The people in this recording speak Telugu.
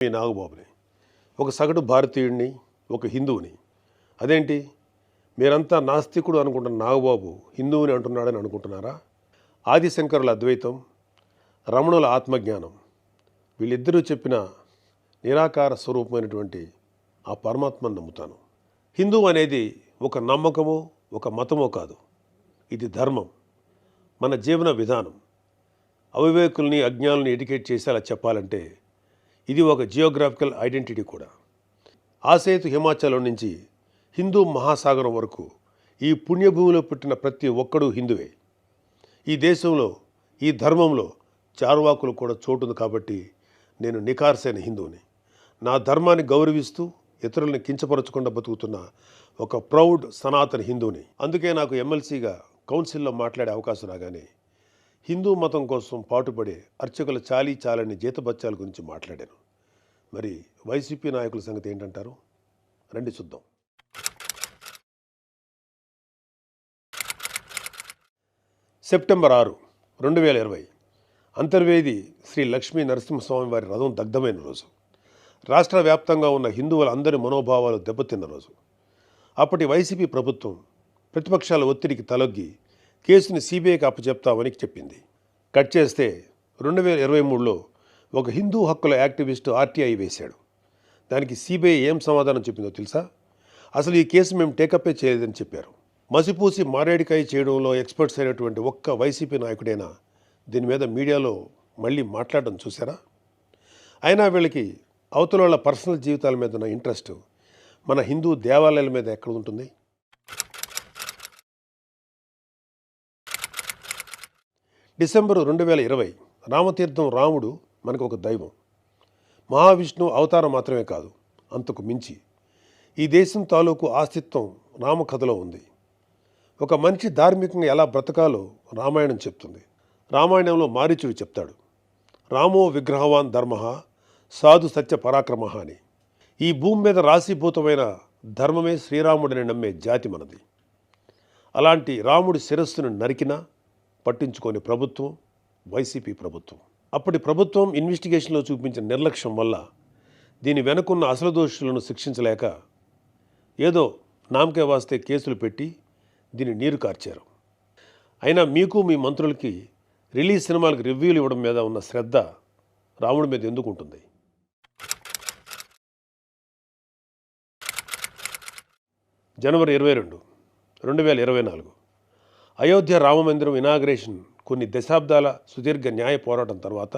మీ నాగబాబుని ఒక సగటు భారతీయుడిని, ఒక హిందువుని. అదేంటి మీరంతా నాస్తికుడు అనుకుంటున్న నాగబాబు హిందువుని అంటున్నాడని అనుకుంటున్నారా? ఆదిశంకరుల అద్వైతం, రమణుల ఆత్మజ్ఞానం, వీళ్ళిద్దరూ చెప్పిన నిరాకార స్వరూపమైనటువంటి ఆ పరమాత్మను నమ్ముతాను. హిందువు అనేది ఒక నమ్మకమో ఒక మతమో కాదు, ఇది ధర్మం, మన జీవన విధానం. అవివేకుల్ని అజ్ఞానుల్ని ఎడ్యుకేట్ చేసేలా చెప్పాలంటే ఇది ఒక జియోగ్రాఫికల్ ఐడెంటిటీ కూడా. ఆసేతు హిమాచలం నుంచి హిందూ మహాసాగరం వరకు ఈ పుణ్యభూమిలో పుట్టిన ప్రతి ఒక్కడూ హిందువే. ఈ దేశంలో ఈ ధర్మంలో చార్వాకులు కూడా చోటుంది కాబట్టి నేను నికార్సైన హిందువుని. నా ధర్మాన్ని గౌరవిస్తూ ఇతరుల్ని కించపరచకుండా బతుకుతున్న ఒక ప్రౌడ్ సనాతన హిందువుని. అందుకే నాకు ఎమ్మెల్సీగా కౌన్సిల్లో మాట్లాడే అవకాశం రాగానే హిందూ మతం కోసం పాటుపడే అర్చకుల చాలీ చాలని జీతబత్యాల గురించి మాట్లాడాను. మరి వైసీపీ నాయకుల సంగతి ఏంటంటారు? రండి చూద్దాం. సెప్టెంబర్ 6, 2020 అంతర్వేది శ్రీ లక్ష్మీ నరసింహస్వామి వారి రథం దగ్ధమైన రోజు. రాష్ట్ర వ్యాప్తంగా ఉన్న హిందువుల అందరి మనోభావాలు దెబ్బతిన్న రోజు. అప్పటి వైసీపీ ప్రభుత్వం ప్రతిపక్షాల ఒత్తిడికి తలొగ్గి కేసుని సిబిఐకి అప్పచెప్తామని చెప్పింది. కట్ చేస్తే 2023లో ఒక హిందూ హక్కుల యాక్టివిస్టు ఆర్టీఐ వేశాడు. దానికి సిబిఐ ఏం సమాధానం చెప్పిందో తెలుసా? అసలు ఈ కేసు మేము టేకప్పే చేయలేదని చెప్పారు. మసిపూసి మారేడికాయ చేయడంలో ఎక్స్పర్ట్స్ అయినటువంటి ఒక్క వైసీపీ నాయకుడైనా దీని మీద మీడియాలో మళ్ళీ మాట్లాడడం చూసారా? అయినా వీళ్ళకి అవతల వాళ్ళ పర్సనల్ జీవితాల మీద ఉన్న ఇంట్రెస్ట్ మన హిందూ దేవాలయాల మీద ఎక్కడ ఉంటుంది? డిసెంబర్ 2020 రామతీర్థం రాముడు మనకు ఒక దైవం. మహావిష్ణు అవతారం మాత్రమే కాదు, అంతకు మించి ఈ దేశం తాలూకు ఆస్తిత్వం రామకథలో ఉంది. ఒక మనిషి ధార్మికంగా ఎలా బ్రతకాలో రామాయణం చెప్తుంది. రామాయణంలో మారీచుడు చెప్తాడు, రామో విగ్రహవాన్ ధర్మ సాధు సత్య పరాక్రమ అని. ఈ భూమి మీద రాశీభూతమైన ధర్మమే శ్రీరాముడిని నమ్మే జాతి మనది. అలాంటి రాముడి శిరస్సును నరికినా పట్టించుకోని ప్రభుత్వం వైసీపీ ప్రభుత్వం. అప్పటి ప్రభుత్వం ఇన్వెస్టిగేషన్లో చూపించిన నిర్లక్ష్యం వల్ల దీని వెనుకున్న అసలు దోషులను శిక్షించలేక ఏదో నామకే వాస్తే కేసులు పెట్టి దీన్ని నీరు కార్చారు. అయినా మీకు మీ మంత్రులకి రిలీజ్ సినిమాలకు రివ్యూలు ఇవ్వడం మీద ఉన్న శ్రద్ధ రాముడి మీద ఎందుకు ఉంటుంది? జనవరి 22, 2024 అయోధ్య రామమందిరం ఇనాగ్రేషన్ కొన్ని దశాబ్దాల సుదీర్ఘ న్యాయ పోరాటం తర్వాత